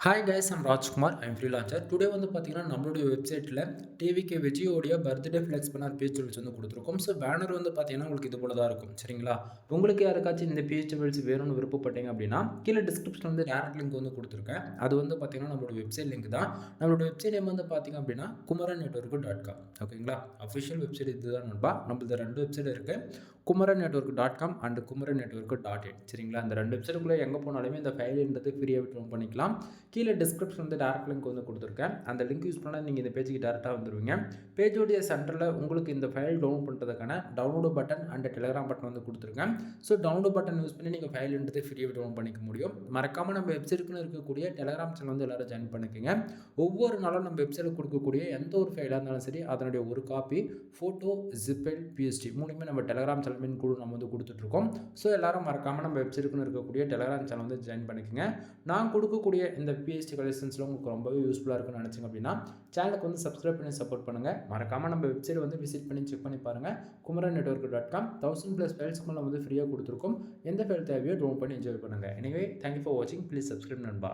Hi guys, I'm Rajkumar. I'm freelancer. Today வந்து பார்த்தீங்கன்னா நம்மளுடைய வெப்சைட்டில் டிவிகே விஜயோடைய பர்த்டே ஃப்ளெக்ஸ் பண்ணார் பேஜ் வந்து கொடுத்துருக்கோம். ஸோ பேனர் வந்து பார்த்தீங்கன்னா உங்களுக்கு இது போல தான் இருக்கும். சரிங்களா? உங்களுக்கு யாருக்காச்சும் இந்த பேஜ் வேணும்னு விருப்பப்பட்டீங்க அப்படின்னா கீழே டிஸ்கிரிப்ஷன் வந்து டேரக்ட் லிங்க் வந்து கொடுத்துருக்கேன். அது வந்து பார்த்தீங்கன்னா நம்மளோட வெப்சைட் லிங்க் தான். நம்மளோட வெப்சைட் நேம் வந்து பார்த்தீங்க அப்படின்னா kumaran.network.com. ஓகேங்களா? அஃபிஷியல் வெப்சைட் இதுதான் நண்பா. நம்மளது 2 வெப்சைட் இருக்குது. kumaran.network.com and kumaran.network.in. சரிங்களா? இந்த 2 வெப்சைட்டுக்குள்ளே எங்கே போனாலுமே இந்த ஃபைல்ன்றது ஃப்ரீயாக விட்ரோ பண்ணிக்கலாம். கீழே டிஸ்கிரிப்ஷன் வந்து டேரக்ட் லிங்க் வந்து கொடுத்துருக்கேன். அந்த லிங்க் யூஸ் பண்ணால் நீங்கள் இந்த பேஜுக்கு டேரெக்டாக வந்துடுவீங்க. பேஜோடைய சென்டரில் உங்களுக்கு இந்த ஃபைல் டவுன்லோட் பண்ணுறதுக்கான download button and Telegram button வந்து கொடுத்துருக்கேன். ஸோ டவுன்லோடு பட்டன் யூஸ் பண்ணி நீங்கள் ஃபைல்ன்றது ஃப்ரீயாக டவுன்லோட் பண்ணிக்க முடியும். மறக்காமல் நம்ம வெப்சைட்டுக்குன்னு இருக்கக்கூடிய டெலிகிராம் சேனல் வந்து எல்லோரும் ஜாயின் பண்ணிக்கோங்க. ஒவ்வொரு நாளும் நம்ம வெப்சைட்டில் கொடுக்கக்கூடிய எந்த ஒரு ஃபைலாக இருந்தாலும் சரி அதனுடைய ஒரு காப்பி ஃபோட்டோ, ஜிப்பெல், பிஎஸ்டி மூணுமே நம்ம டெலிகிராம் சேனல் கூட நம்ம வந்து கொடுத்துட்ருக்கோம். ஸோ எல்லோரும் மறக்காமல் நம்ம வெப்சைட்டுக்குன்னு இருக்கக்கூடிய டெலிகிராம் சேனல் வந்து ஜாயின் பண்ணிக்கோங்க. நான் கொடுக்கக்கூடிய இந்த பிஎஸ்டி கலெக்ஷன்ஸில் உங்களுக்கு ரொம்பவே யூஸ்ஃபுல்லாக இருக்குன்னு நினச்சிங்க அப்படின்னா சேனலுக்கு வந்து சப்ஸ்கிரைப் பண்ணி சப்போர்ட் பண்ணுங்கள். மறக்காமல் நம்ம வெப்சைட் வந்து விசிட் பண்ணி செக் பண்ணி பாருங்கள். kumaran.network.com 1000+ ஃபைல்ஸ்க்கு மேலே வந்து ஃப்ரீயாக கொடுத்துருக்கோம். எந்த ஃபைல் தேவையோ டவுன்லோட் பண்ணி என்ஜாய் பண்ணுங்கள். எனவே தேங்க்யூ ஃபார் வாட்சிங். ப்ளீஸ் சப்ஸ்கிரைப் நண்பா.